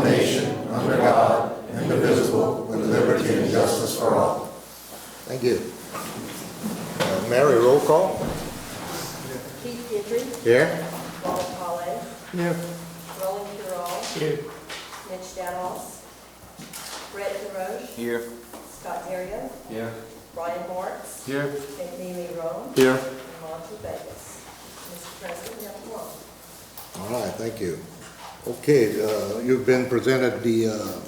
nation, under God, indivisible, with liberty and justice for all. Thank you. Mary, roll call. Keith Gidry. Here. Ronald Colley. Here. Roland Curall. Here. Mitch Danoff. Brett DeRoche. Here. Scott Dario. Here. Brian Marks. Here. McNeely Rome. Here. And Monty Vegas. Mr. President, you have the floor. All right, thank you. Okay, you've been presented the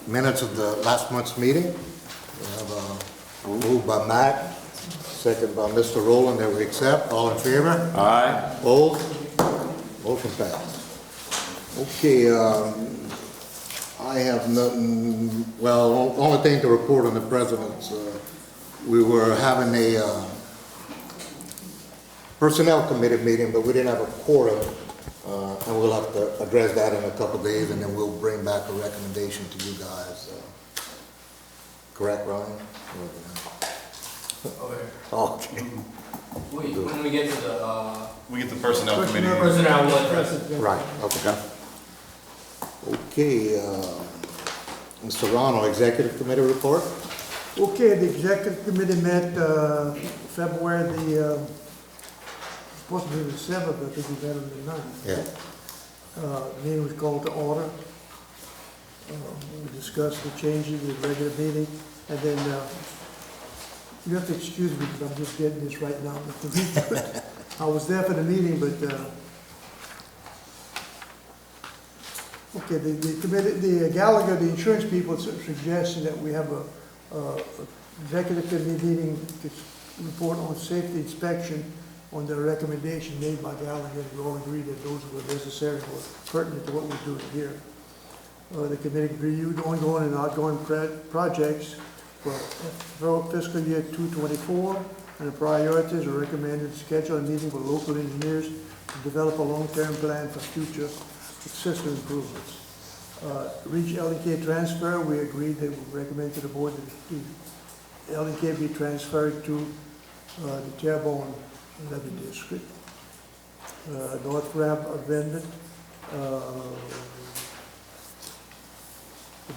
minutes of the last month's meeting. We have moved by Matt, second by Mr. Rowland, that we accept. All in favor? Aye. Opposed? Motion passed. Okay, I have nothing, well, only thing to report on the president's, we were having a personnel committee meeting, but we didn't have a quorum, and we'll have to address that in a couple of days, and then we'll bring back a recommendation to you guys. Correct, Ryan? Okay. When we get to the, We get the personnel committee. personnel, what, Right, okay. Okay, Mr. Ronald, Executive Committee report? Okay, the executive committee met February the, supposed to be the 7th, but I think we met on the 9th. Yeah. Meeting was called to order. We discussed the changes in the regular meeting, and then you have to excuse me because I'm just getting this right now. I was there for the meeting, but okay, the committee, the Gallagher, the insurance people suggested that we have a executive committee meeting to report on safety inspection on the recommendation made by Gallagher. We all agreed that those were necessary or pertinent to what we're doing here. The committee reviewed ongoing and outgoing projects for fiscal year 2024, and the priorities are recommended to schedule a meeting with local engineers to develop a long-term plan for future system improvements. Reach LNK transfer, we agreed that we recommend to the board that the LNK be transferred to the Terrebonne Levee District. North Ramp amendment,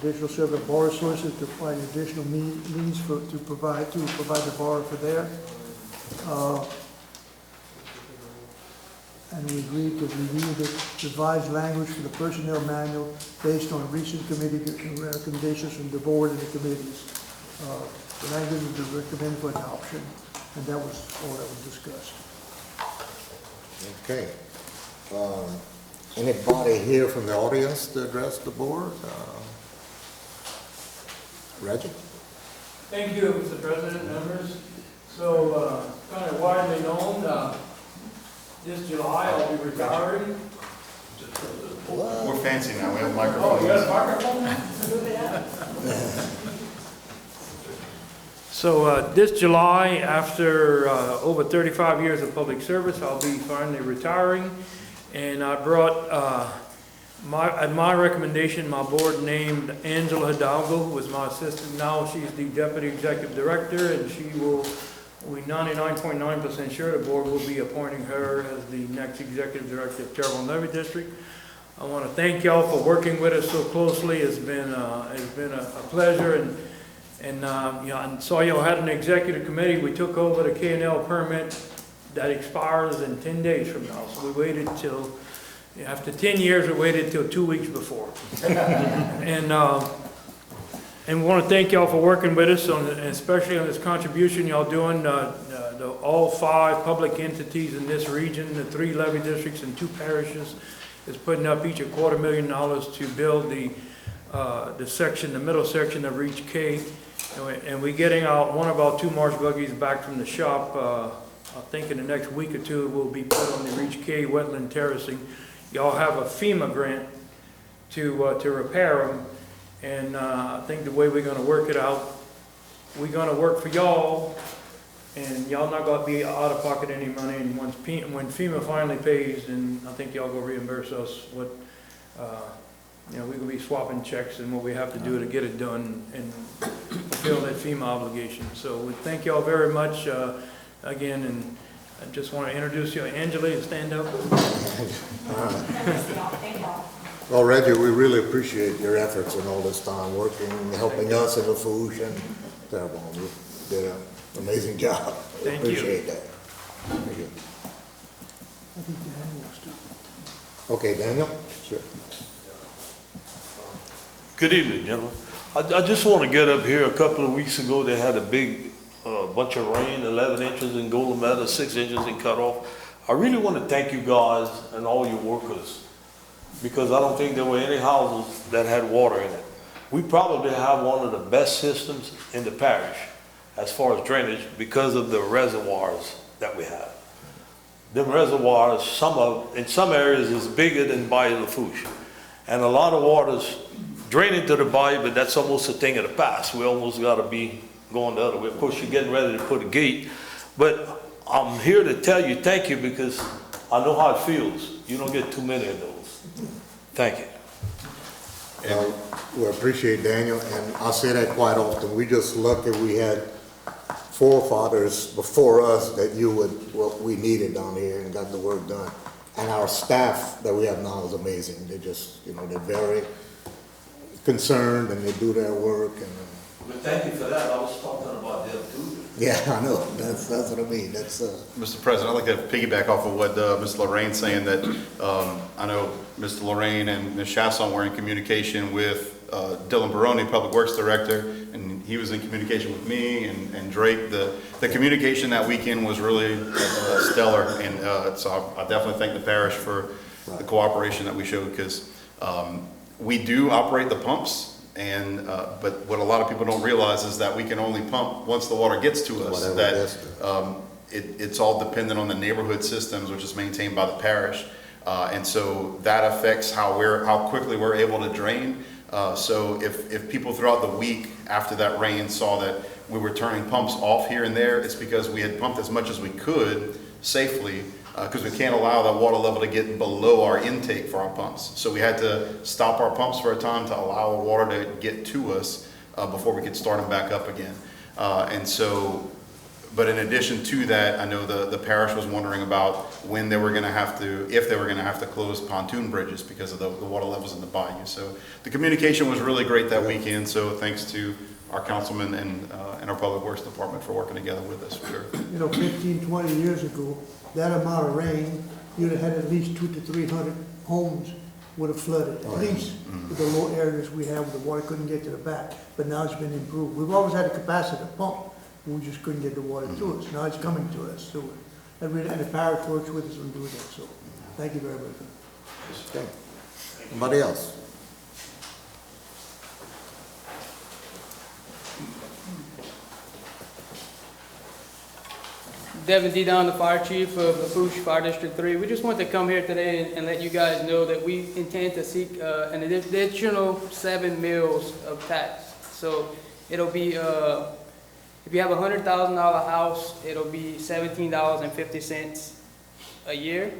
additional server borrower sources to find additional means to provide the borrower for there. And we agreed to review the revised language for the personnel manual based on recent committee recommendations from the board and the committees. The language was recommended for adoption, and that was all that was discussed. Okay. Anybody here from the audience to address the board? Reggie? Thank you, Mr. President, members. So, kind of widely known, this July I'll be retiring. We're fancy now, we have Oh, microphones. you got a microphone? So, this July, after over 35 years of public service, I'll be finally retiring. And I brought, at my recommendation, my board named Angela Hidalgo, who was my assistant. Now she's the deputy executive director, and we're 99.9% sure the board will be appointing her as the next executive director of Terrebonne Levee District. I want to thank y'all for working with us so closely. It's been a pleasure, and you know, and so y'all had an executive committee. We took over the K&L permit that expires in 10 days from now. So we waited till, after 10 years, we waited till 2 weeks before. And we want to thank y'all for working with us, especially on this contribution y'all doing. All 5 public entities in this region, the 3 levee districts and 2 parishes, is putting up each $250,000 to build the middle section of Reach K. And we're getting out one of our 2 marsh buggies back from the shop. I think in the next week or 2 it will be put on the Reach K wetland terracing. Y'all have a FEMA grant to repair them. And I think the way we're going to work it out, we're going to work for y'all, and y'all not going to be out of pocket any money. And when FEMA finally pays, then I think y'all going to reimburse us what, you know, we're going to be swapping checks and what we have to do to get it done and fulfill that FEMA obligation. So we thank y'all very much again, and I just want to introduce you, Angela, stand up. Well, Reggie, we really appreciate your efforts in all this time, working, helping us in Lafourche and Terrebonne. You did an amazing job. Thank you. Appreciate that. Thank you. I think Dan wants to. Okay, Daniel? Sure. Good evening, gentlemen. I just want to get up here. A couple of weeks ago, they had a big bunch of rain, 11 inches in Golden Meadow, 6 inches in Cutoff. I really want to thank you guys and all your workers, because I don't think there were any houses that had water in it. We probably have one of the best systems in the parish as far as drainage because of the reservoirs that we have. Them reservoirs, in some areas is bigger than Bayou Lafourche. And a lot of water's draining to the bayou, but that's almost a thing of the past. We almost gotta be going the other way. Of course, you're getting ready to put a gate, but I'm here to tell you thank you because I know how it feels. You don't get too many of those. Thank you. We appreciate Daniel, and I say that quite often. We just lucky we had forefathers before us that knew what we needed down here and got the work done. And our staff that we have now is amazing. They just, they're very concerned and they do their work. And But thank you for that. I was talking about them too. yeah, I know. That's what I mean. That's Mr. President, I'd like to piggyback off of what Ms. Lorraine's saying, that I know Mr. Lorraine and Ms. Chasson were in communication with Dylan Baroni, Public Works Director, and he was in communication with me and Drake. The communication that weekend was really stellar, and so I definitely thank the parish for the cooperation that we showed, because we do operate the pumps. But what a lot of people don't realize is that we can only pump once the water gets to us. It's all dependent on the neighborhood systems, which is maintained by the parish, and so that affects how quickly we're able to drain. So if people throughout the week after that rain saw that we were turning pumps off here and there, it's because we had pumped as much as we could safely, because we can't allow that water level to get below our intake for our pumps. So we had to stop our pumps for a time to allow the water to get to us before we could start them back up again. But in addition to that, I know the parish was wondering about when they were going to have to, if they were going to have to close pontoon bridges because of the water levels in the bayou. So the communication was really great that weekend. So thanks to our councilman and our Public Works Department for working together with us. For sure. 15, 20 years ago, that amount of rain, you'd have had at least 200 to 300 homes would have flooded, at least with the low areas we have where the water couldn't get to the back. But now it's been improved. We've always had a capacity to pump. We just couldn't get the water to us. Now it's coming to us. So, and the parish works with us on doing that. So, thank you very much. okay. Somebody else? Devin D. Don, the Fire Chief of Lafourche Fire District 3. We just wanted to come here today and let you guys know that we intend to seek an additional 7 mills of tax. So it'll be, if you have a $100,000 house, it'll be $17.50 a year.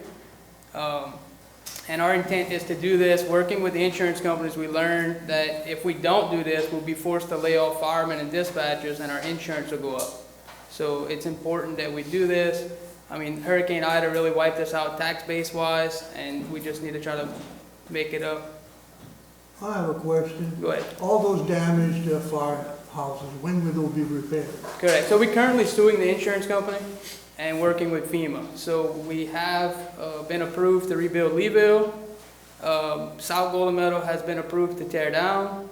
And our intent is to do this, working with the insurance companies. We learned that if we don't do this, we'll be forced to lay off firemen and dispatchers and our insurance will go up. So it's important that we do this. I mean, Hurricane Ida really wiped us out tax base wise, and we just need to try to make it up. I have a question. Go ahead. All those damaged firehouses, when will those be repaired? Correct. So we're currently suing the insurance company and working with FEMA. So we have been approved to rebuild Levee. South Golden Meadow has been approved to tear down.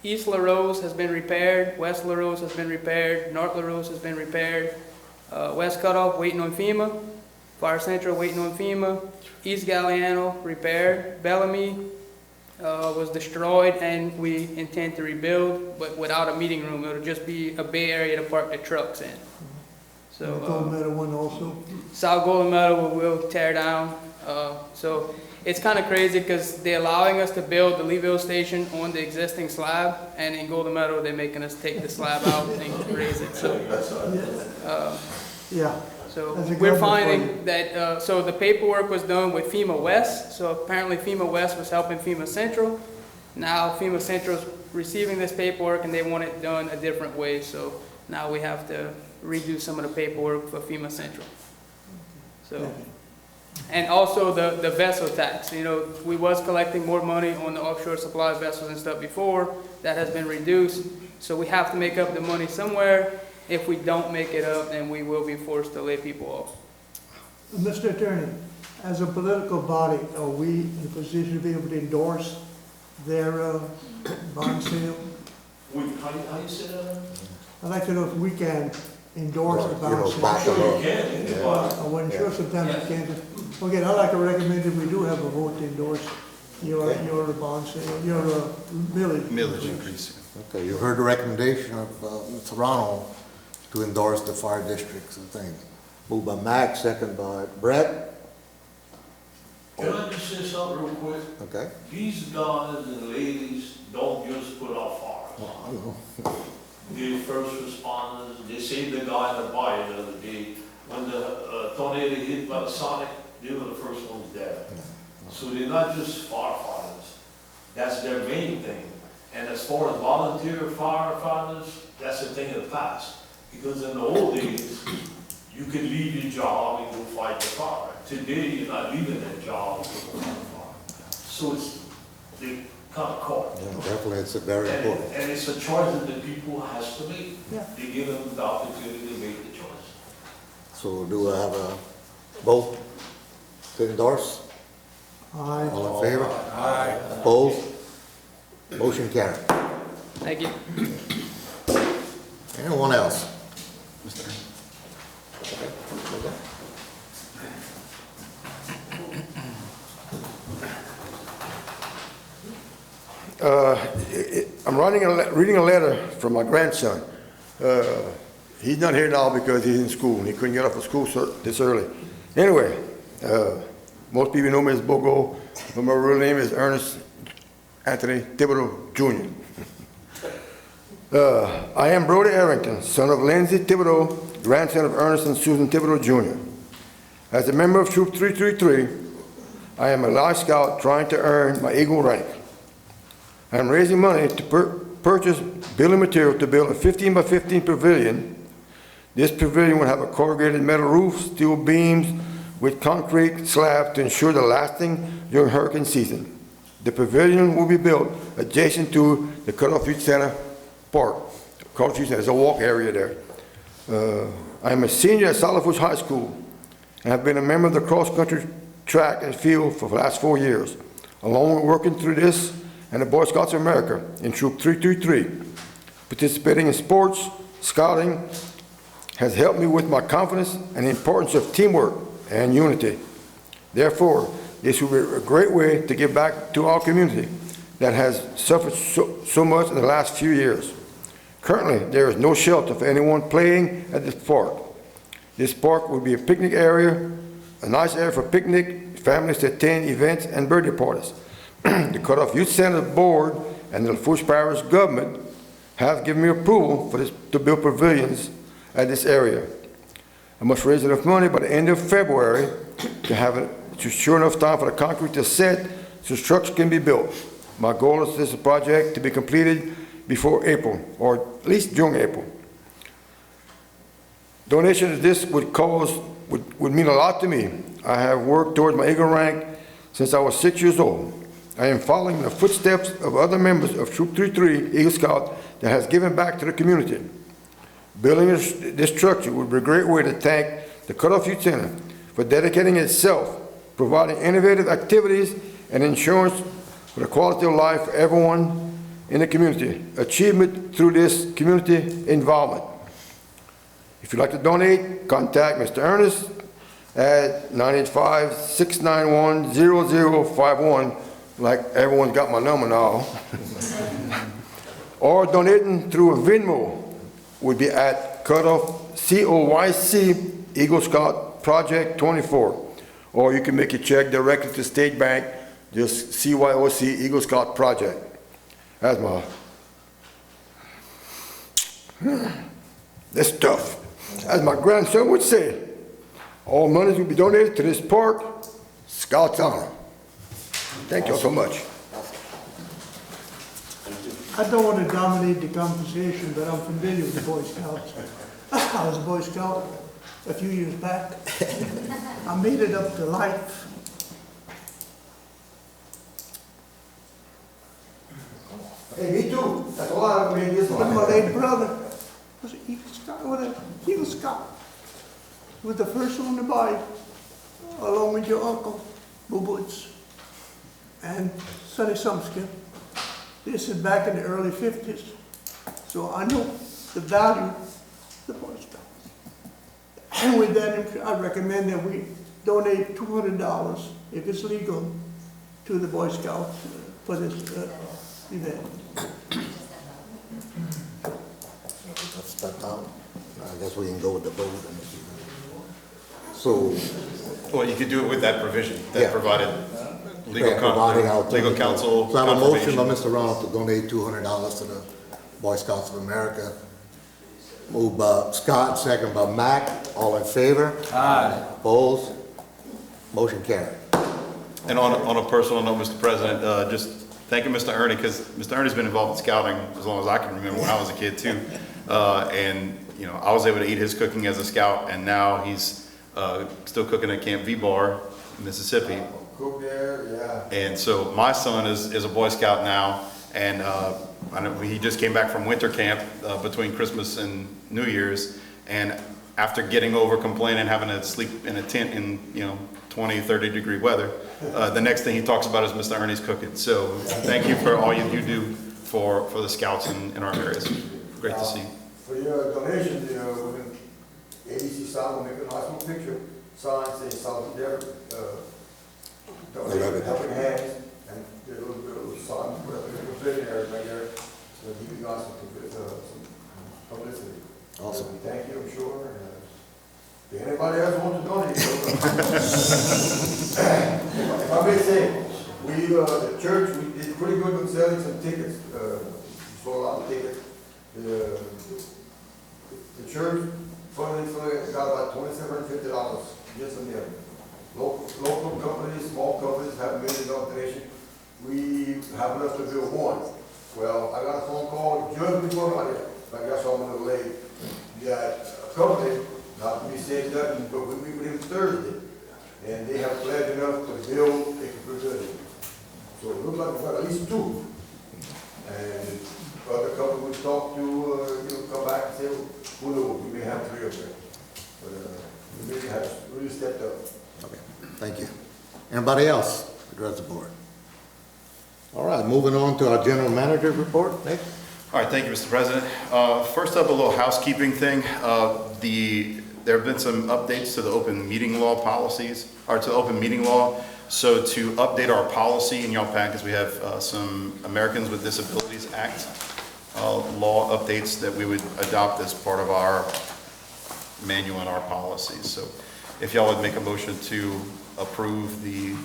East La Rose has been repaired, West La Rose has been repaired, North La Rose has been repaired, West Cutoff waiting on FEMA, Fire Central waiting on FEMA, East Galliano repaired, Bellamy was destroyed and we intend to rebuild, but without a meeting room. It'll just be a bay area to park the trucks in. So Golden Meadow one also? South Golden Meadow will tear down. So it's kind of crazy because they're allowing us to build the Levee station on the existing slab, and in Golden Meadow they're making us take the slab out and raise it. So, Yeah. so we're finding that, so the paperwork was done with FEMA West. So apparently FEMA West was helping FEMA Central. Now FEMA Central is receiving this paperwork and they want it done a different way. So now we have to redo some of the paperwork for FEMA Central. So. And also the vessel tax, you know, we was collecting more money on the offshore supply vessels and stuff before, that has been reduced. So we have to make up the money somewhere. If we don't make it up, then we will be forced to lay people off. Mr. Attorney, as a political body, are we in a position to be able to endorse their bond sale? How you say that? I'd like to know if we can endorse the You bond know, sale. back Sure it you up. can, I wasn't sure, sometimes we can't. Okay, I'd like to recommend that we do have a vote to endorse your bond sale, your millage. Millage increase. Okay, you heard the recommendation of Mr. Ronald to endorse the fire districts and things. Moved by Max, second by Brett. Can I just say something real quick? Okay. These guys and ladies don't just put out fires. Well, I know. They're first responders. They saved the guy in the fire the other day. When the tornado hit by the Sonic, they were the first ones there. So they're not just firefighters. That's their main thing. And as far as volunteer firefighters, that's a thing of the past. Because in the old days, you could leave your job and go fight the fire. Today, you're not leaving that job to go fight the fire. So they kind of caught. Yeah, definitely, it's a very important. And it's a choice that the people has to make. Yeah. They give them the opportunity to make the choice. So do I have a vote to endorse? Aye. All in favor? Aye. Opposed? Motion carried. Thank you. Anyone else? I'm reading a letter from my grandson. He's not here now because he's in school, and he couldn't get off of school this early. Anyway, most people know me as Bogo, but my real name is Ernest Anthony Thibodeau Jr. I am Brody Arrington, son of Lindsay Thibodeau, grandson of Ernest and Susan Thibodeau Jr. As a member of Troop 333, I am a Life Scout trying to earn my Eagle rank. I am raising money to purchase building material to build a 15 by 15 pavilion. This pavilion will have a corrugated metal roof, steel beams with concrete slab to ensure the lasting during hurricane season. The pavilion will be built adjacent to the Cutoff Youth Center Park. Cutoff Youth Center is a walk area there. I am a senior at Lafourche High School and have been a member of the cross-country track and field for the last 4 years, along with working through this and the Boy Scouts of America in Troop 333. Participating in sports, scouting has helped me with my confidence and the importance of teamwork and unity. Therefore, this will be a great way to give back to our community that has suffered so much in the last few years. Currently, there is no shelter for anyone playing at this park. This park will be a picnic area, a nice area for picnic, families to attend events and birthday parties. The Cutoff Youth Center Board and the Lafourche Parish government have given me approval for this to build pavilions at this area. I must raise enough money by the end of February to have it to sure enough time for the concrete to set so structures can be built. My goal is this project to be completed before April, or at least during April. Donation to this would mean a lot to me. I have worked towards my Eagle rank since I was 6 years old. I am following the footsteps of other members of Troop 33 Eagle Scout that has given back to the community. Building this structure would be a great way to thank the Cutoff Youth Center for dedicating itself, providing innovative activities and insurance for the quality of life for everyone in the community. Achievement through this community involvement. If you'd like to donate, contact Mr. Ernest at 985-691-0051. Like everyone's got my number now. Or donating through a Venmo would be at Cutoff COYC Eagle Scout Project 24. Or you can make a check directly to State Bank, just CYOC Eagle Scout Project. That's my, that's tough. As my grandson would say, all monies will be donated to this park, Scouts honor. Thank you so much. I don't want to dominate the conversation, but I'm familiar with the Boy Scouts. I was a Boy Scout a few years back. I made it up to life. Hey, me too. That's why I made this But one. my late brother was an Eagle Scout, Eagle Scout. He was the first one to buy, along with your uncle, Boo Boots, and Sonny Sumskin. This is back in the early 50s. So I know the value of the Boy Scouts. And with that, I recommend that we donate $200, if it's legal, to the Boy Scouts for this event. That's that out. I guess we can go with the vote. So, Well, you could do it with that provision, Yeah. that provided legal yeah, providing out legal counsel So I have a motion by confirmation. Mr. Ronald to donate $200 to the Boy Scouts of America. Moved by Scott, second by Mac. All in favor? Aye. Opposed? Motion carried. And on a personal note, Mr. President, just thanking Mr. Ernie, because Mr. Ernie's been involved in scouting as long as I can remember when I was a kid too. And, you know, I was able to eat his cooking as a scout, and now he's still cooking at Camp V-Bar, Mississippi. Cook there, yeah. And so my son is a Boy Scout now, and I know he just came back from winter camp between Christmas and New Year's, and after getting over complaining, having to sleep in a tent in, 20, 30 degree weather, the next thing he talks about is Mr. Ernie's cooking. So thank you for all you do for the scouts in our areas. Great to see. For your donation, we're going ABC South will make a nice little picture, sign saying South Endeavor, helping hands, and get a little sign, put up a little pavilion area right there, so give you guys some publicity. Awesome. We thank you, I'm sure. If anybody else wants to donate, if I may say, the church, we did pretty good with selling some tickets, sold a lot of tickets. The church funding got about $2,750 just on them. Local companies, small companies have made a donation. We have enough to build one. Well, I got a phone call just before I got someone a little late, that a company, not to be saying nothing, but we meet with him Thursday, and they have pledged enough to build a facility. So it looks like we've got at least two. And other company we talked to, come back and say, who knows, we may have three of them. But we really have really stepped up. Okay, thank you. Anybody else address the board? All right, moving on to our general manager report. Nick? All right, thank you, Mr. President. First up, a little housekeeping thing. There have been some updates to the open meeting law policies, or to the open meeting law. So to update our policy in y'all packets, we have some Americans with Disabilities Act law updates that we would adopt as part of our manual and our policies. So if y'all would make a motion to approve the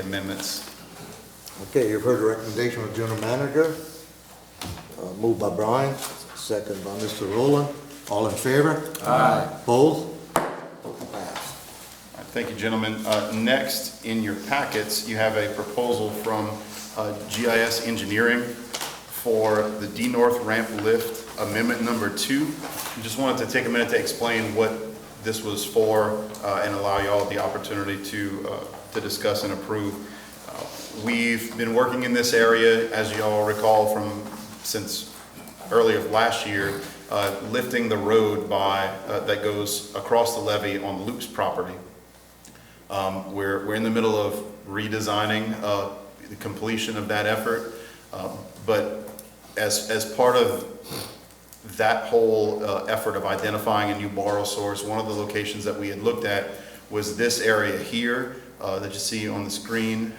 amendments. Okay, you've heard the recommendation of the general manager. Moved by Brian, second by Mr. Rowland. All in favor? Aye. Opposed? Motion passed. All right, thank you, gentlemen. Next, in your packets, you have a proposal from GIS Engineering for the D North Ramp Lift Amendment Number 2. I just wanted to take a minute to explain what this was for and allow y'all the opportunity to discuss and approve. We've been working in this area, as y'all recall, since early of last year, lifting the road that goes across the levee on Luke's property. We're in the middle of redesigning the completion of that effort, but as part of that whole effort of identifying a new borrow source, one of the locations that we had looked at was this area here that you see on the screen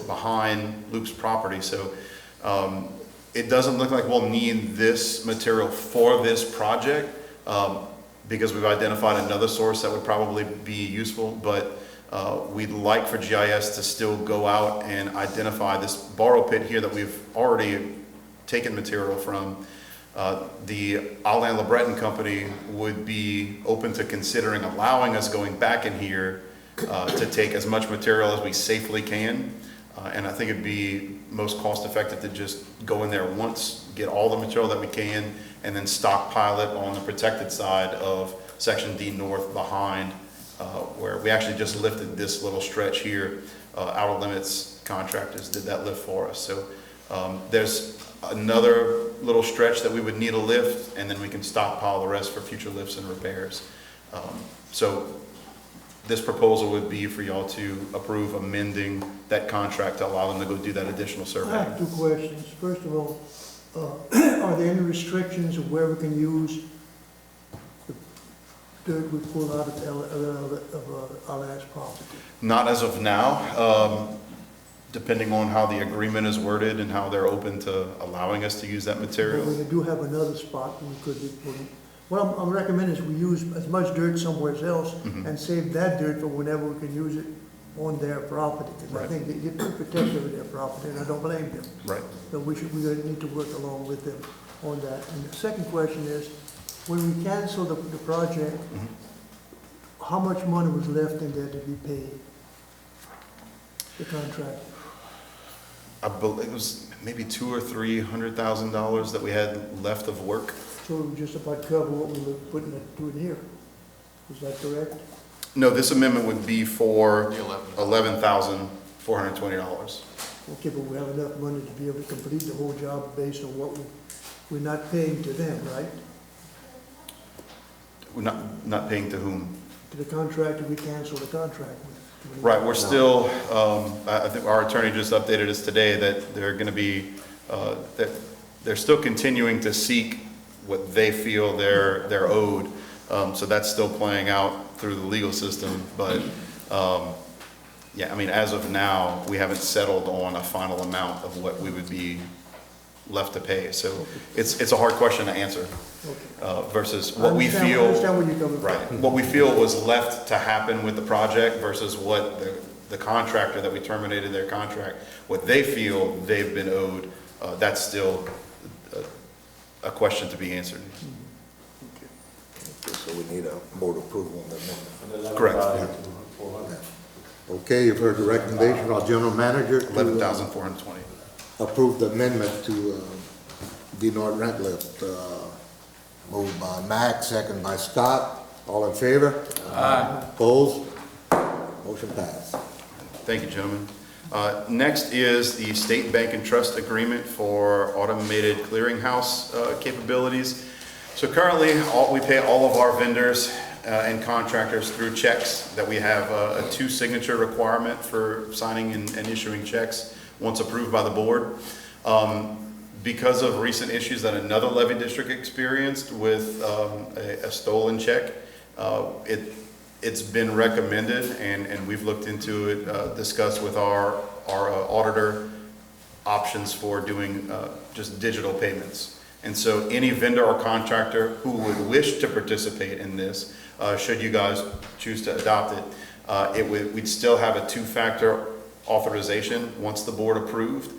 behind Luke's property. So it doesn't look like we'll need this material for this project because we've identified another source that would probably be useful, but we'd like for GIS to still go out and identify this borrow pit here that we've already taken material from. The Alain LeBreton Company would be open to considering allowing us going back in here to take as much material as we safely can. And I think it'd be most cost effective to just go in there once, get all the material that we can, and then stockpile it on the protected side of Section D North behind where we actually just lifted this little stretch here. Outer Limits Contractors did that lift for us. So there's another little stretch that we would need a lift, and then we can stockpile the rest for future lifts and repairs. So this proposal would be for y'all to approve amending that contract to allow them to go do that additional I survey. have 2 questions. First of all, are there any restrictions of where we can use the dirt we pull out of our last property? Not as of now, depending on how the agreement is worded and how they're open to allowing us to use that But material. we do have another spot we could be putting. What I'm recommending is we use as much dirt somewhere else and save that dirt for whenever we can use it on their property. Because I Right. think they're pretty protective of their property, and I don't blame them. Right. So we're gonna need to work along with them on that. And the second question is, when we cancel the project, how much money was left in there to be paid? The contract? I believe it was maybe $200,000 or $300,000 that we had left of work. So it would just about cover what we were doing here. Is that correct? No, this amendment would be for $11,420. Okay, but we have enough money to be able to complete the whole job based on what we're not paying to them, right? We're not paying to whom? To the contractor, we cancel the contract with. Right, we're still, I think our attorney just updated us today that they're gonna be, that they're still continuing to seek what they feel they're owed. So that's still playing out through the legal system, but, yeah, I mean, as of now, we haven't settled on a final amount of what we would be left to pay. So it's a hard question to answer, versus what we feel. I understand where you're coming from. Right, what we feel was left to happen with the project versus what the contractor that we terminated their contract, what they feel they've been owed, that's still a question to be answered. Okay, so we need a board approval on that amendment. Correct. Okay, you've heard the recommendation of our general manager to 11,420. approve the amendment to denote rent lift. Moved by Mac, second by Scott. All in favor? Aye. Opposed? Motion passed. Thank you, gentlemen. Next is the State Bank and Trust Agreement for automated clearinghouse capabilities. So currently, we pay all of our vendors and contractors through checks that we have a 2-signature requirement for signing and issuing checks once approved by the board. Because of recent issues that another levee district experienced with a stolen check, it's been recommended, and we've looked into it, discussed with our auditor options for doing just digital payments. And so any vendor or contractor who would wish to participate in this, should you guys choose to adopt it, we'd still have a 2-factor authorization once the board approved.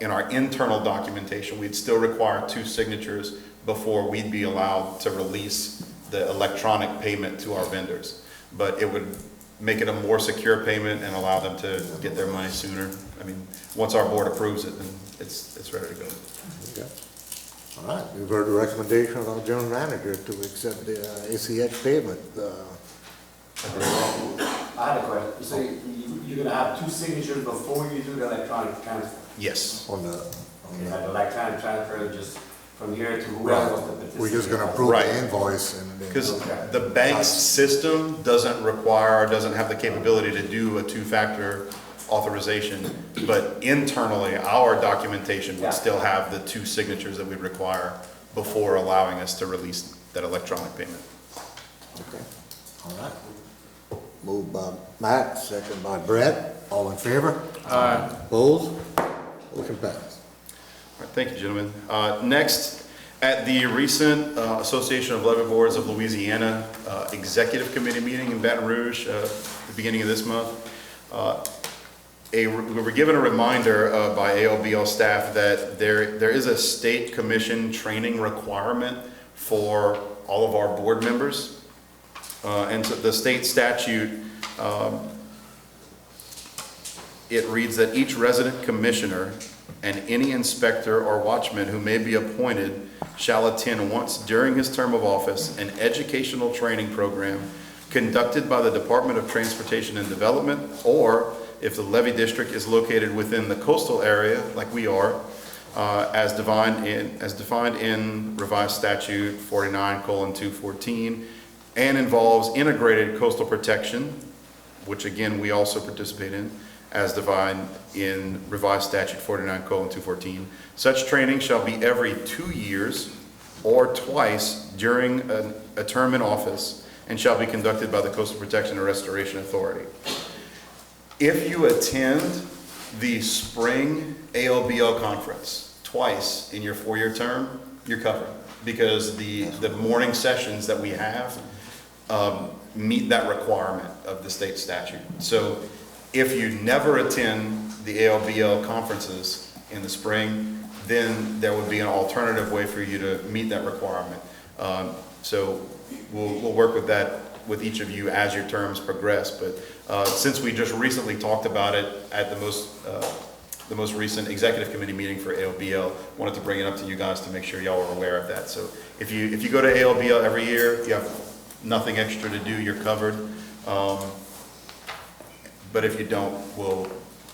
In our internal documentation, we'd still require 2 signatures before we'd be allowed to release the electronic payment to our vendors. But it would make it a more secure payment and allow them to get their money sooner. I mean, once our board approves it, then it's ready to go. Okay. All right, you've heard the recommendation of our general manager to accept the ACH payment. I had a question. So you're gonna have 2 signatures before you do the electronic transfer? Yes. On the, Okay, that electronic transfer just from here to whoever was the participant? we're just gonna approve Right. the invoice and then. Because Okay. the bank's system doesn't have the capability to do a 2-factor authorization, but internally, our documentation Yeah. would still have the 2 signatures that we require before allowing us to release that electronic payment. Okay, all right. Moved by Matt, second by Brett. All in favor? Aye. Opposed? Motion passed. All right, thank you, gentlemen. Next, at the recent Association of Levee Boards of Louisiana Executive Committee meeting in Baton Rouge, the beginning of this month, we were given a reminder by ALBL staff that there is a state commission training requirement for all of our board members. And so the state statute, it reads that each resident commissioner and any inspector or watchman who may be appointed shall attend once during his term of office an educational training program conducted by the Department of Transportation and Development, or if the levee district is located within the coastal area, like we are, as defined in revised statute 49:214, and involves integrated coastal protection, which again, we also participate in, as defined in revised statute 49:214. Such training shall be every 2 years or twice during a term in office, and shall be conducted by the Coastal Protection and Restoration Authority. If you attend the spring ALBL conference twice in your 4-year term, you're covered, because the morning sessions that we have meet that requirement of the state statute. So if you never attend the ALBL conferences in the spring, then there would be an alternative way for you to meet that requirement. So we'll work with that with each of you as your terms progress. But since we just recently talked about it at the most recent executive committee meeting for ALBL, wanted to bring it up to you guys to make sure y'all are aware of that. So if you go to ALBL every year, you have nothing extra to do, you're covered. But if you don't,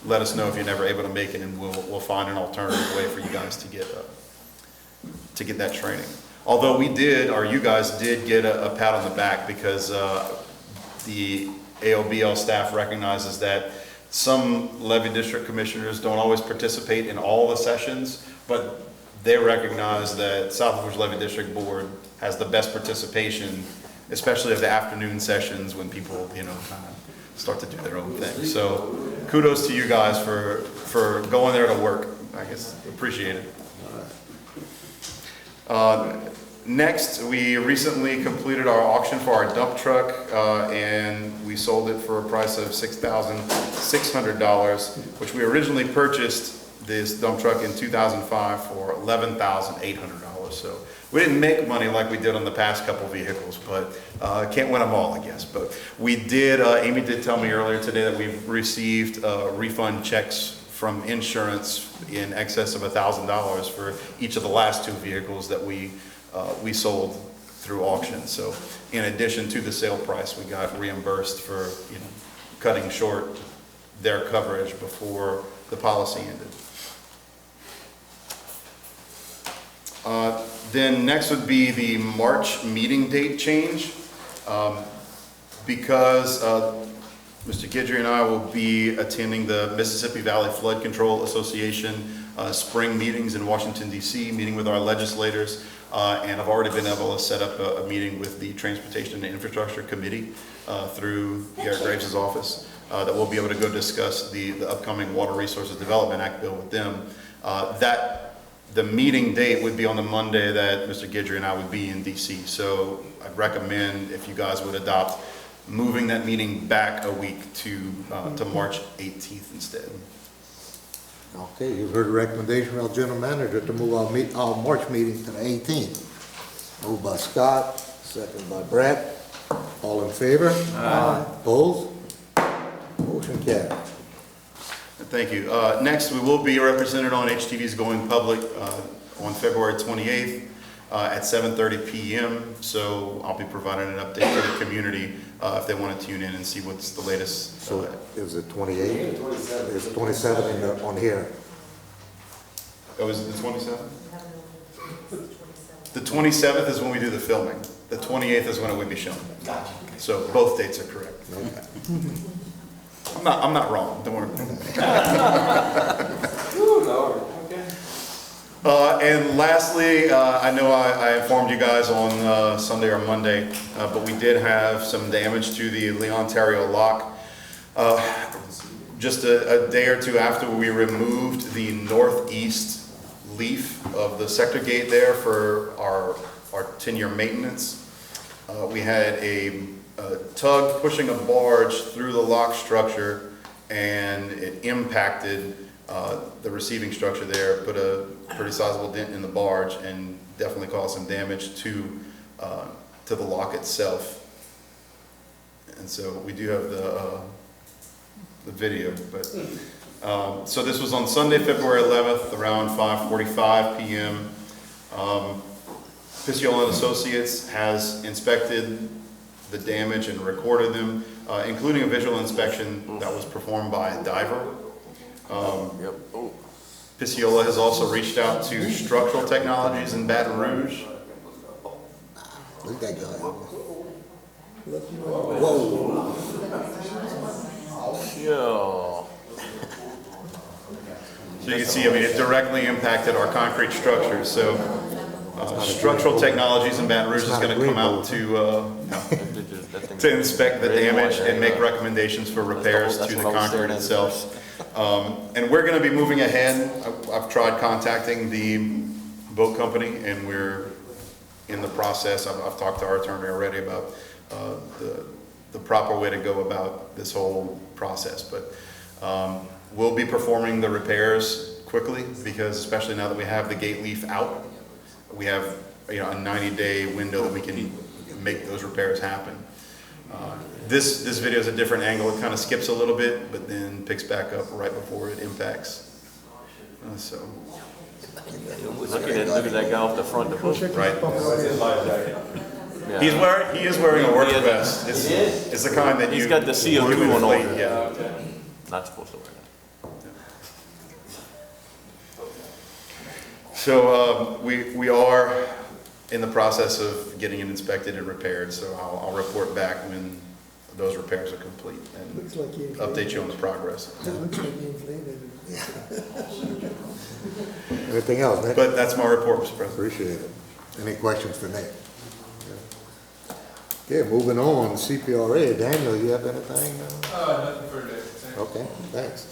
let us know if you're never able to make it, and we'll find an alternative way for you guys to get that training. Although you guys did get a pat on the back, because the ALBL staff recognizes that some levee district commissioners don't always participate in all the sessions, but they recognize that South Lafourche Levee District Board has the best participation, especially of the afternoon sessions when people, kind of start to do their own thing. So kudos to you guys for going there to work. I guess appreciate it. Next, we recently completed our auction for our dump truck, and we sold it for a price of $6,600, which we originally purchased this dump truck in 2005 for $11,800. So we didn't make money like we did on the past couple vehicles, but can't win them all, I guess. But we did, Amy did tell me earlier today that we've received refund checks from insurance in excess of $1,000 for each of the last 2 vehicles that we sold through auction. So in addition to the sale price, we got reimbursed for cutting short their coverage before the policy ended. Then next would be the March meeting date change. Because Mr. Guidry and I will be attending the Mississippi Valley Flood Control Association spring meetings in Washington, D.C., meeting with our legislators, and I've already been able to set up a meeting with the Transportation and Infrastructure Committee through Garrett Graves' office, that we'll be able to go discuss the upcoming Water Resources Development Act bill with them. The meeting date would be on the Monday that Mr. Guidry and I would be in D.C. So I'd recommend, if you guys would adopt, moving that meeting back a week to March 18th instead. Okay, you've heard the recommendation of our general manager to move our March meeting to the 18th. Moved by Scott, second by Brett. All in favor? Aye. Opposed? Motion carried. Thank you. Next, we will be represented on HTV's Going Public on February 28th at 7:30 p.m. So I'll be providing an update to the community if they want to tune in and see what's the latest. So is it 28? It's 27 on here. Oh, is it the 27th? The 27th is when we do the filming. The 28th is when it would be shown. Gotcha. So both dates are correct. Okay. I'm not wrong. Don't worry. Ooh, Lord, okay. And lastly, I know I informed you guys on Sunday or Monday, but we did have some damage to the Lee, Ontario lock. Just a day or two after we removed the northeast leaf of the sector gate there for our 10-year maintenance, we had a tug pushing a barge through the lock structure, and it impacted the receiving structure there, put a pretty sizable dent in the barge, and definitely caused some damage to the lock itself. And so we do have the video, but so this was on Sunday, February 11th, around 5:45 p.m. Pisciola and Associates has inspected the damage and recorded them, including a visual inspection that was performed by a diver. Pisciola has also reached out to Structural Technologies in Baton Rouge. Look at that guy. Whoa. Yeah. So you can see, I mean, it directly impacted our concrete structures. So Structural Technologies in Baton Rouge is going to come out to inspect the damage and make recommendations for repairs to the concrete itself. And we're going to be moving ahead. I've tried contacting the boat company, and we're in the process. I've talked to our attorney already about the proper way to go about this whole process. But we'll be performing the repairs quickly, because especially now that we have the gate leaf out, we have a 90-day window that we can make those repairs happen. This video is a different angle. It kind of skips a little bit, but then picks back up right before it impacts. So. Look at that guy off the front of the boat. Right. Yeah. He is wearing a work vest. It's the kind that He's got the CO2 on all. Yeah. Not supposed to wear that. So we are in the process of getting it inspected and repaired. So I'll report back when those repairs are complete and Looks like you update you on the progress. It looks like you inflated it. Anything else, Nick? But that's my report, Mr. President. Appreciate it. Any questions for Nick? Okay, moving on, CPRA. Daniel, you have anything? Nothing for today. Okay, thanks.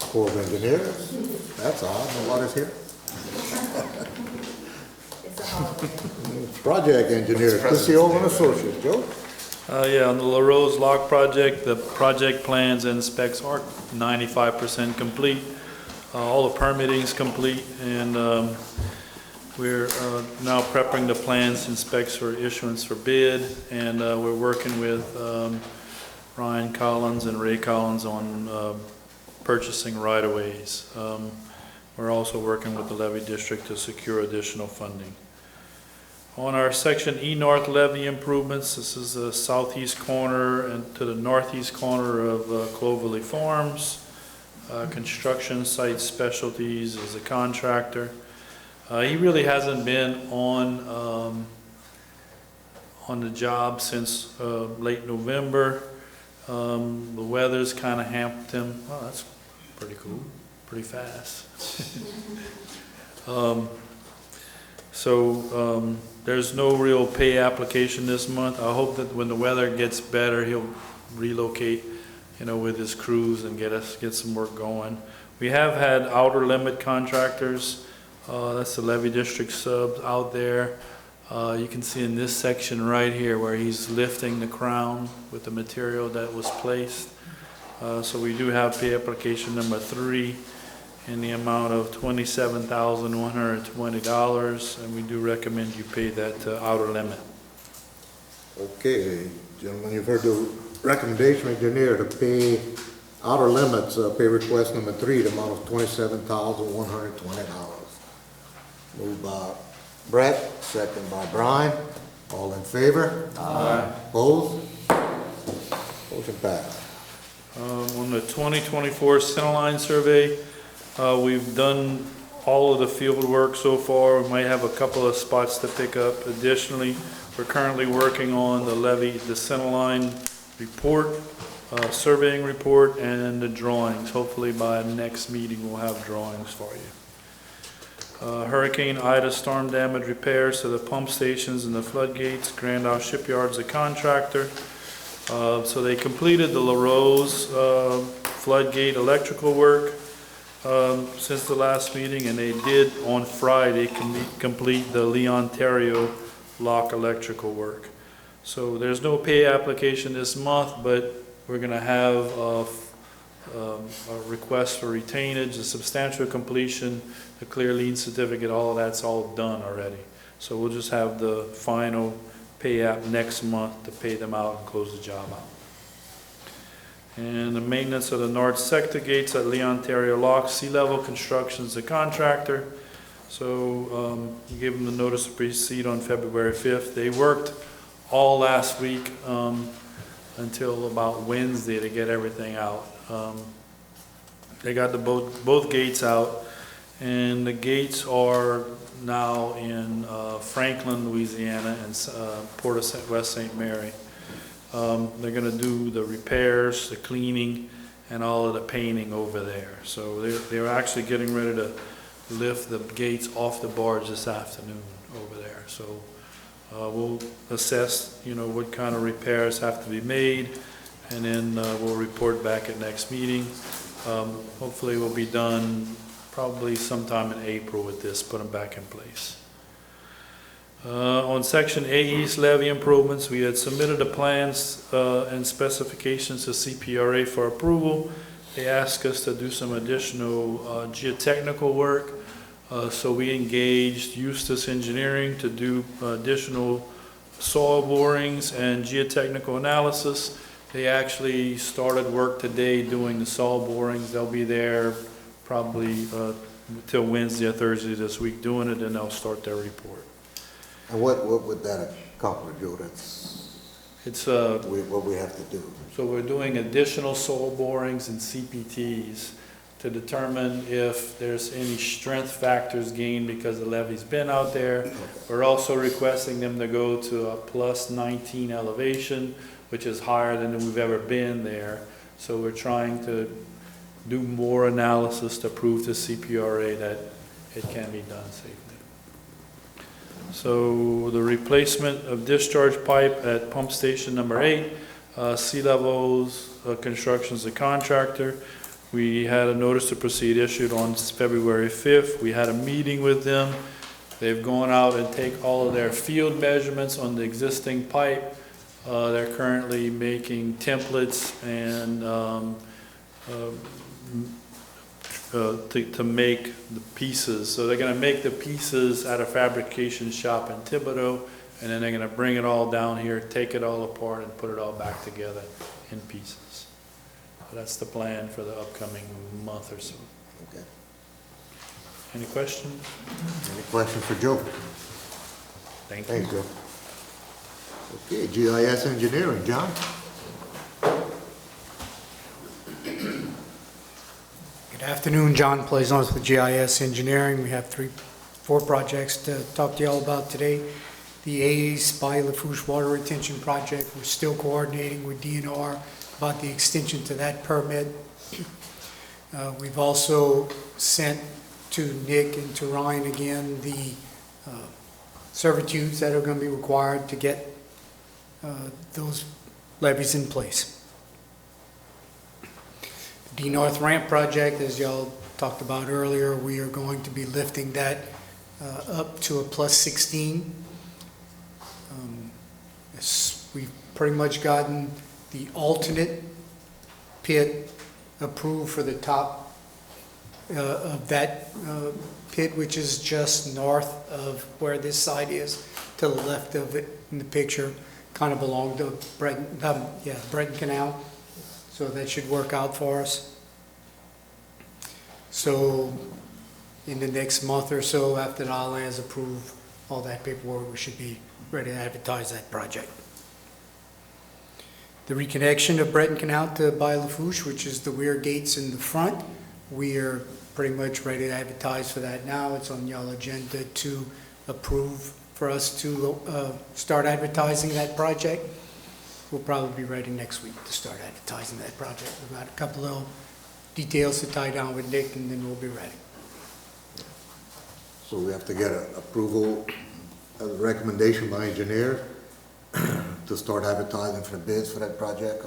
Corps of Engineers, that's odd, nobody's here. It's a holiday. Project Engineer, Pisciola and Associates, Joe? Yeah, on the LaRose Lock project, the project plans and specs are 95% complete. All the permitting is complete, and we're now prepping the plans and specs for issuance for bid, and we're working with Ryan Collins and Ray Collins on purchasing right-of-ways. We're also working with the Levee District to secure additional funding. On our Section E North levee improvements, this is the southeast corner and to the northeast corner of Cloverleaf Farms. Construction Site Specialties is a contractor. He really hasn't been on the job since late November. The weather's kind of hampered him. Oh, that's pretty cool, pretty fast. There's no real pay application this month. I hope that when the weather gets better, he'll relocate, with his crews and get some work going. We have had outer limit contractors. That's the Levee District subs out there. You can see in this section right here where he's lifting the crown with the material that was placed. So we do have pay application number 3 in the amount of $27,120, and we do recommend you pay that outer limit. Okay, gentlemen, you've heard the recommendation engineer to pay outer limits, pay request number 3, the amount of $27,120. Moved by Brett, second by Brian. All in favor? Aye. Opposed? Motion passed. On the 2024 Centerline survey, we've done all of the field work so far. We might have a couple of spots to pick up. Additionally, we're currently working on the Centerline report, surveying report, and the drawings. Hopefully by next meeting we'll have drawings for you. Hurricane Ida storm damage repairs to the pump stations and the floodgates. Grand Isle Shipyard's a contractor. So they completed the LaRose floodgate electrical work since the last meeting, and they did on Friday complete the Lee, Ontario lock electrical work. So there's no pay application this month, but we're going to have a request for retainage, a substantial completion, the clear lien certificate, all of that's all done already. So we'll just have the final pay app next month to pay them out and close the job out. And the maintenance of the north sector gates at Lee, Ontario Lock, Sea Level Construction's the contractor. So you gave them the notice to proceed on February 5th. They worked all last week until about Wednesday to get everything out. They got both gates out, and the gates are now in Franklin, Louisiana, and Port of West St. Mary. They're gonna do the repairs, the cleaning, and all of the painting over there. So they're actually getting ready to lift the gates off the barge this afternoon over there. So we'll assess, what kind of repairs have to be made, and then we'll report back at next meeting. Hopefully we'll be done probably sometime in April with this, put them back in place. On Section A East levee improvements, we had submitted the plans and specifications to CPRA for approval. They asked us to do some additional geotechnical work, so we engaged Eustace Engineering to do additional soil borings and geotechnical analysis. They actually started work today doing the soil borings. They'll be there probably till Wednesday or Thursday this week doing it, and they'll start their report. And what would that accomplish, Joe? It's What we have to do? So we're doing additional soil borings and CPTs to determine if there's any strength factors gained because the levee's been out there. We're also requesting them to go to a plus 19 elevation, which is higher than we've ever been there. So we're trying to do more analysis to prove to CPRA that it can be done safely. So the replacement of discharge pipe at pump station number 8, Sea Levels Construction's the contractor. We had a notice to proceed issued on February 5th. We had a meeting with them. They've gone out and take all of their field measurements on the existing pipe. They're currently making templates and to make the pieces. So they're gonna make the pieces at a fabrication shop in Thibodeau, and then they're gonna bring it all down here, take it all apart, and put it all back together in pieces. So that's the plan for the upcoming month or so. Okay. Any questions? Any questions for Joe? Thank you. Thanks, Joe. Okay, GIS engineering, John? Good afternoon, John Plaisance with GIS Engineering. We have 4 projects to talk to you all about today. The AE's by Lafourche Water Retention Project, we're still coordinating with DNR about the extension to that permit. We've also sent to Nick and to Ryan again the servitudes that are going to be required to get those levees in place. The North Ramp project, as y'all talked about earlier, we are going to be lifting that up to a plus 16. We've pretty much gotten the alternate pit approved for the top of that pit, which is just north of where this site is, to the left of it in the picture, kind of along the Breton Canal. So that should work out for us. So in the next month or so, after the ILANS approve all that paperwork, we should be ready to advertise that project. The reconnection of Breton Canal to Bay Lafourche, which is the rear gates in the front, we are pretty much ready to advertise for that now. It's on y'all agenda to approve for us to start advertising that project. We'll probably be ready next week to start advertising that project. We've got a couple little details to tie down with Nick, and then we'll be ready. So we have to get an approval, a recommendation by engineer to start advertising for the bids for that project.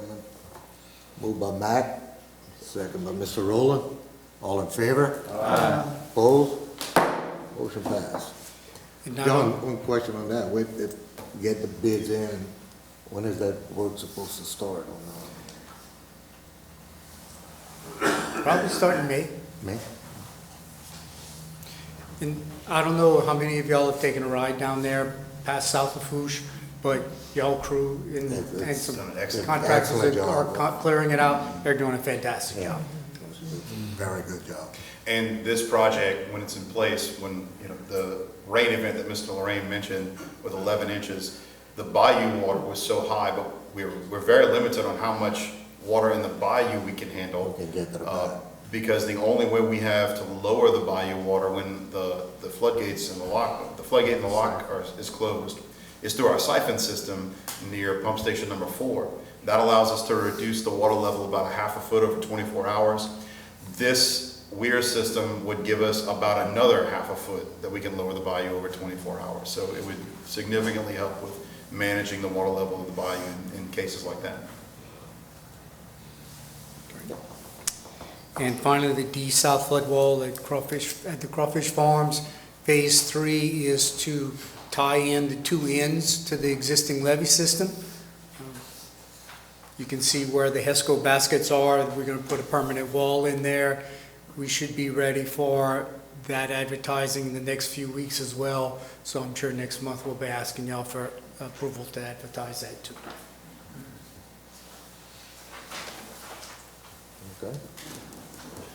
Moved by Matt, second by Mr. Rowland. All in favor? Aye. Opposed? Motion passed. John, one question on that. If we get the bids in, when is that work supposed to start? Probably start in May. May? And I don't know how many of y'all have taken a ride down there past South Lafourche, but y'all crew and some contractors that are clearing it out, they're doing a fantastic job. Very good job. And this project, when it's in place, when, the rain event that Mr. Lorraine mentioned with 11 inches, the bayou water was so high, but we're very limited on how much water in the bayou we can handle. We can get to the back. Because the only way we have to lower the bayou water when the floodgates and the floodgate and the lock is closed is through our siphon system near pump station number 4. That allows us to reduce the water level about a half a foot over 24 hours. This weir system would give us about another half a foot that we can lower the bayou over 24 hours. So it would significantly help with managing the water level of the bayou in cases like that. And finally, the D South flood wall at the Crawfish Farms. Phase 3 is to tie in the 2 ends to the existing levee system. You can see where the HESCO baskets are. We're going to put a permanent wall in there. We should be ready for that advertising in the next few weeks as well. So I'm sure next month we'll be asking y'all for approval to advertise that too. Okay.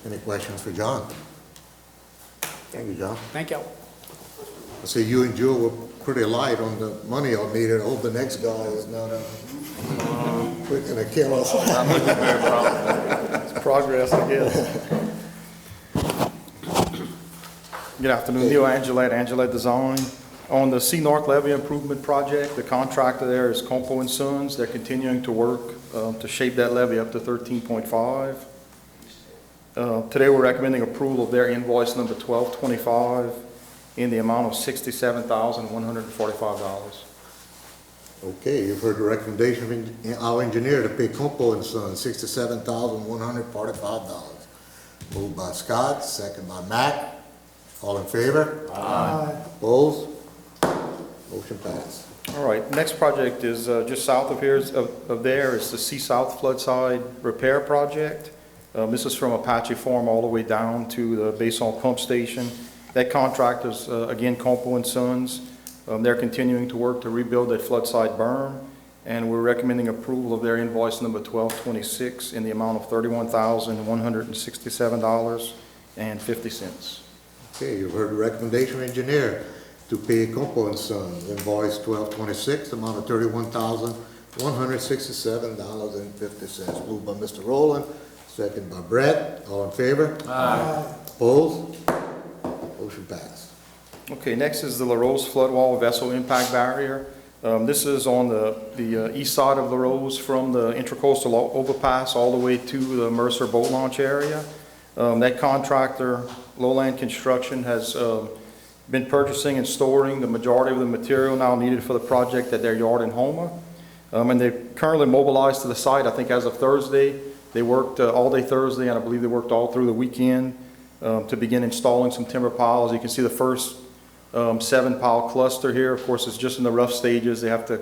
Any questions for John? Thank you, John. Thank you. I see you and Joe were pretty light on the money y'all needed. I hope the next guy is not quick gonna kill us. It's progress, I guess. Good afternoon, Neil Angela Design. On the C North Levee Improvement Project, the contractor there is Compo and Sons. They're continuing to work to shape that levee up to 13.5. Today we're recommending approval of their invoice number 1225 in the amount of $67,145. Okay, you've heard the recommendation of our engineer to pay Compo and Sons $67,145. Moved by Scott, second by Mac. All in favor? Aye. Opposed? Motion passed. All right, next project is just south of here, of there is the C South Floodside Repair Project. This is from Apache Farm all the way down to the Basalt Pump Station. That contractor's, again, Compo and Sons. They're continuing to work to rebuild that floodside berm, and we're recommending approval of their invoice number 1226 in the amount of $31,167.50. Okay, you've heard the recommendation of engineer to pay Compo and Sons invoice 1226, amount of $31,167.50. Moved by Mr. Rowland, second by Brett. All in favor? Aye. Opposed? Motion passed. Okay, next is the LaRose flood wall vessel impact barrier. This is on the east side of LaRose from the Intracoastal Overpass all the way to the Mercer Boat Launch area. That contractor, Lowland Construction, has been purchasing and storing the majority of the material now needed for the project at their yard in Houma. And they're currently mobilized to the site, I think as of Thursday. They worked all day Thursday, and I believe they worked all through the weekend to begin installing some timber piles. You can see the first 7-pile cluster here. Of course, it's just in the rough stages. They have to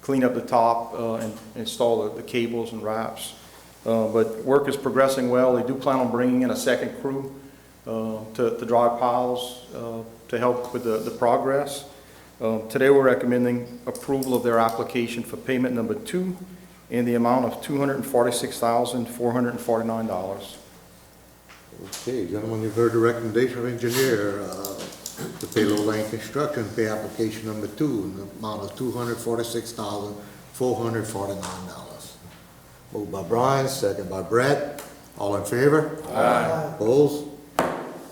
clean up the top and install the cables and wraps. But work is progressing well. They do plan on bringing in a second crew to drive piles to help with the progress. Today we're recommending approval of their application for payment number 2 in the amount of $246,449. Okay, gentlemen, you've heard the recommendation of engineer to pay Lowland Construction, pay application number 2 in the amount of $246,449. Moved by Brian, second by Brett. All in favor? Aye. Opposed?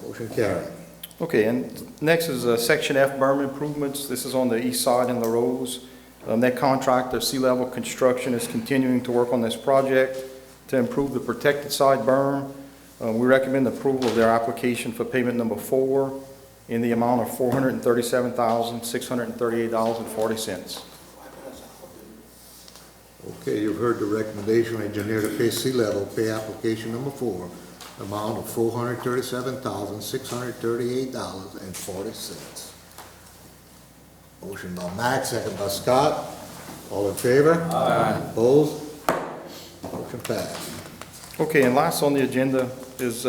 Motion carried. Okay, and next is Section F berm improvements. This is on the east side in LaRose. That contractor, Sea Level Construction, is continuing to work on this project to improve the protected side berm. We recommend approval of their application for payment number 4 in the amount of $437,638.40. Okay, you've heard the recommendation of engineer to pay Sea Level, pay application number 4, amount of $437,638.40. Motion by Max, second by Scott. All in favor? Aye. Opposed? Motion passed. Okay, and last on the agenda is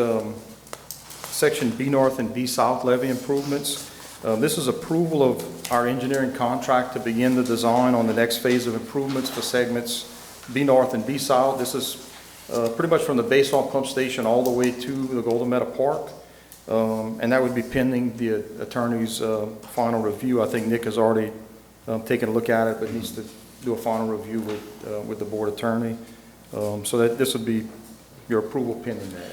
Section B North and B South levee improvements. This is approval of our engineering contract to begin the design on the next phase of improvements for segments B North and B South. This is pretty much from the Basalt Pump Station all the way to the Golden Meadow Park. And that would be pending the attorney's final review. I think Nick has already taking a look at it, but needs to do a final review with the board attorney. So that this would be your approval pending that.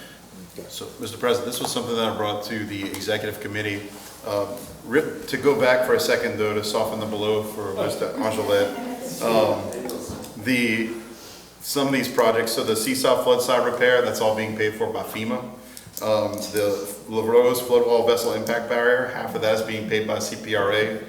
So, Mr. President, this was something that I brought to the executive committee. To go back for a second, though, to soften the blow for Mr. Angelet, some of these projects, so the Seesaw flood side repair, that's all being paid for by FEMA. The LaRose flood wall vessel impact barrier, half of that is being paid by CPRA.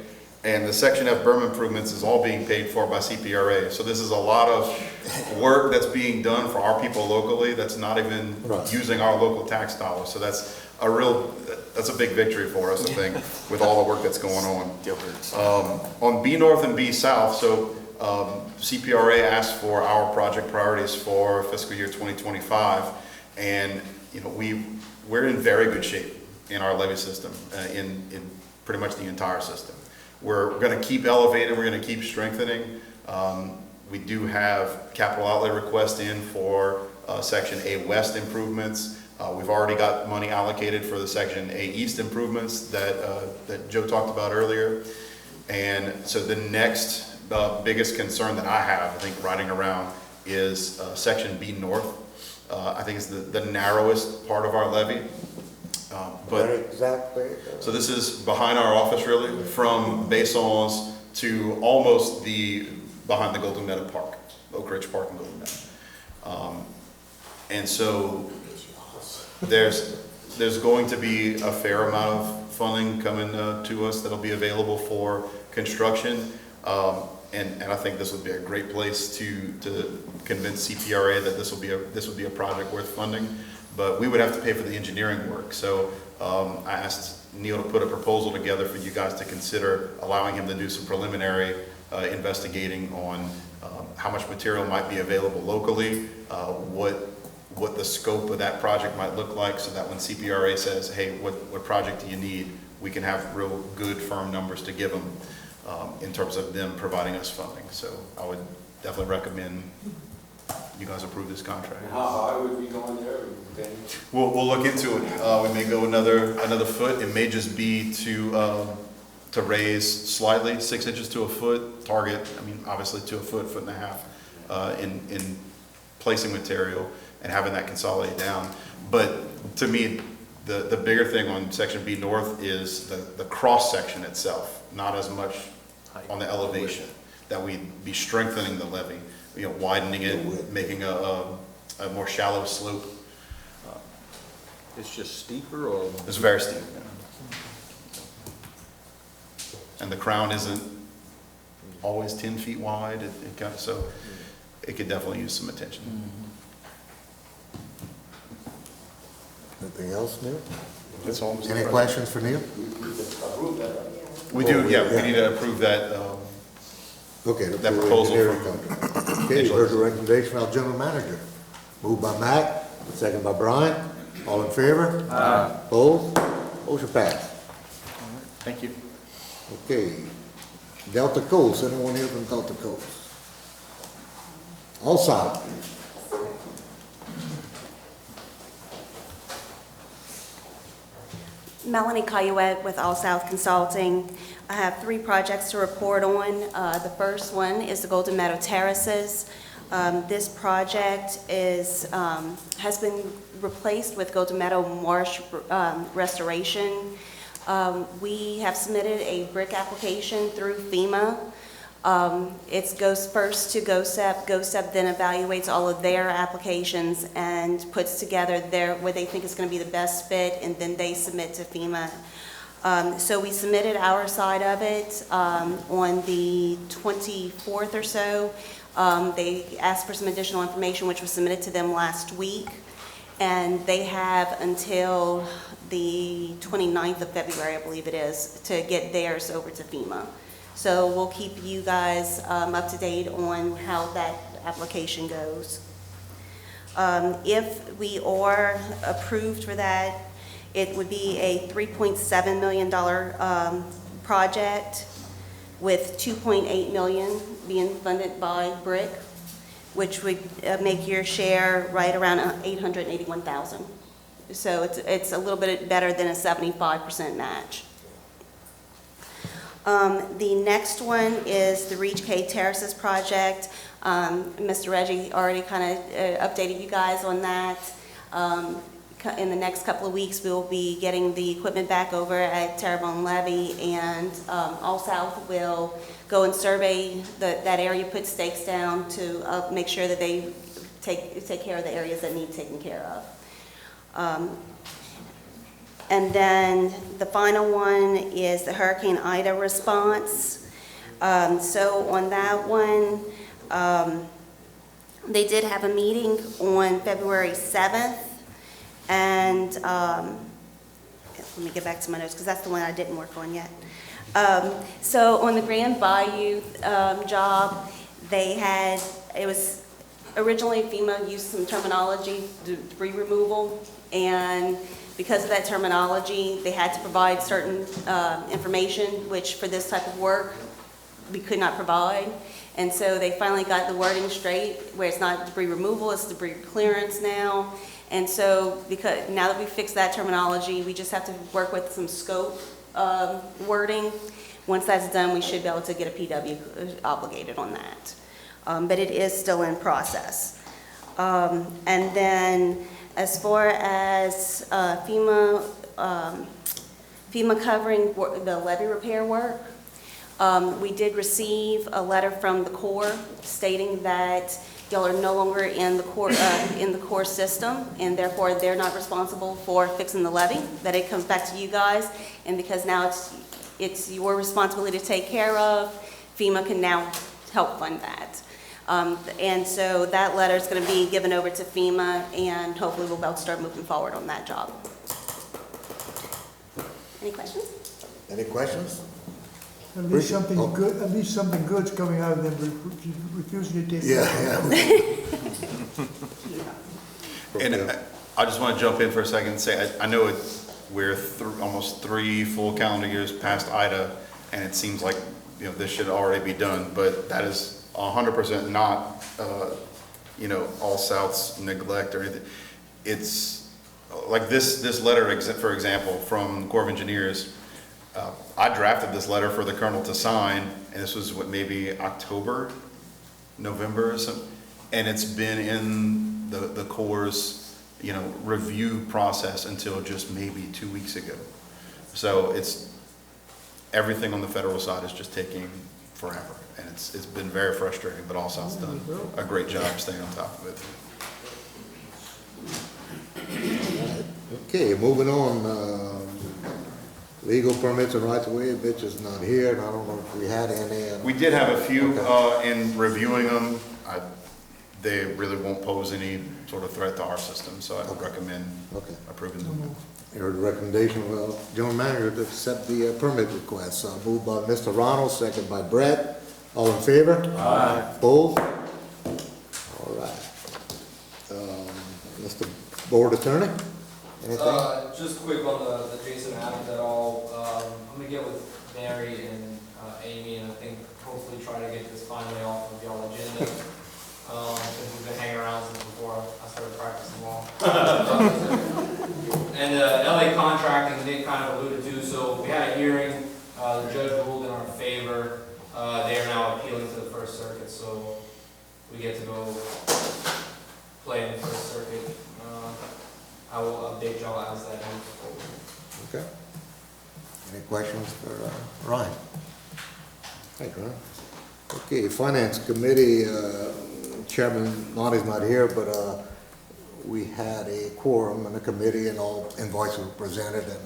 And the Section F berm improvements is all being paid for by CPRA. So this is a lot of work that's being done for our people locally that's not even using our local tax dollars. So that's a big victory for us, I think, with all the work that's going on. On B North and B South, so CPRA asked for our project priorities for fiscal year 2025. And we're in very good shape in our levee system, in pretty much the entire system. We're going to keep elevating, we're going to keep strengthening. We do have capital outlay requests in for Section A West improvements. We've already got money allocated for the Section A East improvements that Joe talked about earlier. And so the next biggest concern that I have, I think, riding around is Section B North. I think it's the narrowest part of our levee. But exactly. So this is behind our office, really, from Basons to almost behind the Golden Meadow Park, Oak Ridge Park and Golden Meadow. And so there's going to be a fair amount of funding coming to us that'll be available for construction. And I think this would be a great place to convince CPRA that this would be a project worth funding. But we would have to pay for the engineering work. So I asked Neil to put a proposal together for you guys to consider allowing him to do some preliminary investigating on how much material might be available locally, what the scope of that project might look like, so that when CPRA says, hey, what project do you need, we can have real good firm numbers to give them in terms of them providing us funding. So I would definitely recommend you guys approve this contract. And how high would we go in there? We'll look into it. We may go another foot. It may just be to raise slightly, 6 inches to a foot. Target, obviously to a foot, foot and a half in placing material and having that consolidate down. But to me, the bigger thing on Section B North is the cross section itself, not as much on the elevation, that we'd be strengthening the levee, widening it, making a more shallow slope. It's just steeper, or? It's very steep. Yeah. And the crown isn't always 10 feet wide, so it could definitely use some attention. Anything else, Neil? That's all. Any questions for Neil? We do, yeah. We need to approve that. Okay, that proposal. Okay, you heard the recommendation from our general manager. Moved by Matt, second by Brian. All in favor? Aye. Opposed? Motion passed. Thank you. Okay, Delta Coast, anyone here from Delta Coast? All silent. Melanie Caillouette with All South Consulting. I have 3 projects to report on. The first one is the Golden Meadow Terraces. This project has been replaced with Golden Meadow Marsh restoration. We have submitted a brick application through FEMA. It goes first to GOSEP. GOSEP then evaluates all of their applications and puts together what they think is going to be the best fit, and then they submit to FEMA. So we submitted our side of it on the 24th or so. They asked for some additional information, which was submitted to them last week, and they have until the 29th of February, I believe it is, to get theirs over to FEMA. So we'll keep you guys up to date on how that application goes. If we are approved for that, it would be a $3.7 million project with $2.8 million being funded by BRIC, which would make your share right around $881,000. So it's a little bit better than a 75% match. The next one is the Reach K Terraces project. Mr. Reggie already kind of updated you guys on that. In the next couple of weeks, we will be getting the equipment back over at Terrebonne Levee, and All South will go and survey that area, put stakes down to make sure that they take care of the areas that need taken care of. And then the final one is the Hurricane Ida response. So on that one, they did have a meeting on February 7th. And let me get back to my notes because that's the one I didn't work on yet. So on the Grand Bayou job, it was originally FEMA used some terminology, debris removal, and because of that terminology, they had to provide certain information, which for this type of work, we could not provide. And so they finally got the wording straight, where it's not debris removal, it's debris clearance now. And so because now that we fixed that terminology, we just have to work with some scope wording. Once that's done, we should be able to get a PW obligated on that. But it is still in process. And then as far as FEMA covering the levee repair work, we did receive a letter from the Corps stating that y'all are no longer in the Corps system, and therefore they're not responsible for fixing the levee, that it comes back to you guys, and because now it's your responsibility to take care of, FEMA can now help fund that. And so that letter is going to be given over to FEMA, and hopefully we'll be able to start moving forward on that job. Any questions? Any questions? At least something good, at least something good's coming out of them refusing to take. Yeah. And I just want to jump in for a second and say, I know we're almost 3 full calendar years past Ida, and it seems like, you know, this should already be done, but that is 100% not, All South's neglect or anything. It's like this letter, for example, from the Corps of Engineers. I drafted this letter for the colonel to sign, and this was maybe October, November or something, and it's been in the Corps' review process until just maybe 2 weeks ago. So everything on the federal side is just taking forever, and it's been very frustrating. But All South's done a great job staying on top of it. Okay, moving on. Legal permits and right-of-way, Mitch is not here, and I don't know if we had any. We did have a few in reviewing them. They really won't pose any sort of threat to our system, so I would recommend approving them. Your recommendation, General Manager, to accept the permit request. Moved by Mr. Ronald, second by Brett. All in favor? Aye. Opposed? All right. Mr. Board Attorney, anything? Just quick on the Jason Adams et al. I'm gonna get with Mary and Amy, and I think hopefully try to get this finally off of y'all agenda. Since we've been hanging around since before I started practicing law. And LA contracting, they kind of alluded to, so we had a hearing, the judge ruled in our favor. They are now appealing to the First Circuit, so we get to go play in the First Circuit. I will update y'all as that moves forward. Okay. Any questions for Ryan? Hey, Ryan. Okay, Finance Committee, Chairman Monty's not here, but we had a quorum in the committee and all invoices were presented, and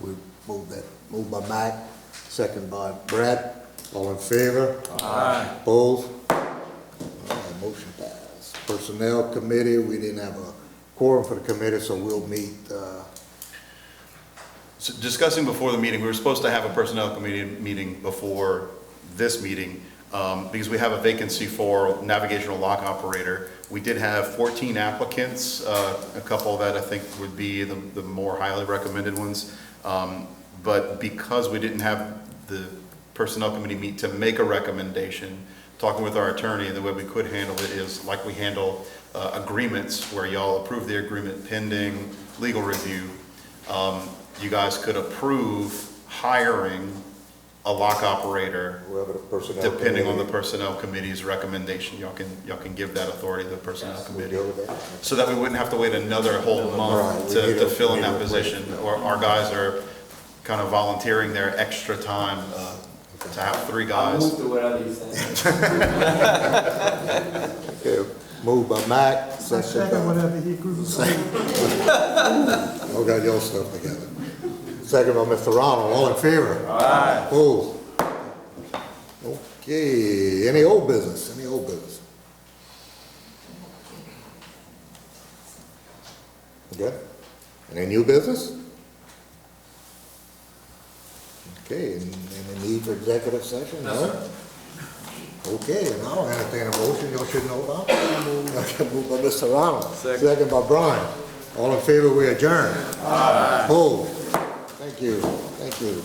we moved by Mac, second by Brett. All in favor? Aye. Opposed? All right, motion passed. Personnel Committee, we didn't have a quorum for the committee, so we'll meet. So discussing before the meeting, we were supposed to have a Personnel Committee meeting before this meeting because we have a vacancy for navigational lock operator. We did have 14 applicants, a couple that I think would be the more highly recommended ones. But because we didn't have the Personnel Committee meet to make a recommendation, talking with our attorney, and the way we could handle it is like we handle agreements where y'all approve the agreement pending legal review. You guys could approve hiring a lock operator, Whoever the personnel. depending on the committee- personnel committee's recommendation. Y'all can give that authority to the personnel We committee. go with that? So that we wouldn't have to wait another whole Right, month we need to a- fill in we need that a position. replacement. Or our guys are kind of volunteering their extra time to have 3 I'll guys. move to whatever you say. Okay, moved by Mac, I second second by, whatever he agrees. y'all got your stuff together. Second by Mr. Ronald, all in favor? Aye. Opposed? Okay, any old business, any old business? Okay, any new business? Okay, any need for executive session? No? Okay, now I'll entertain a motion, y'all should know about. Okay, moved by Mr. Ronald. Second by Brian. All in favor, we adjourn. Aye. Opposed? Thank you, thank you.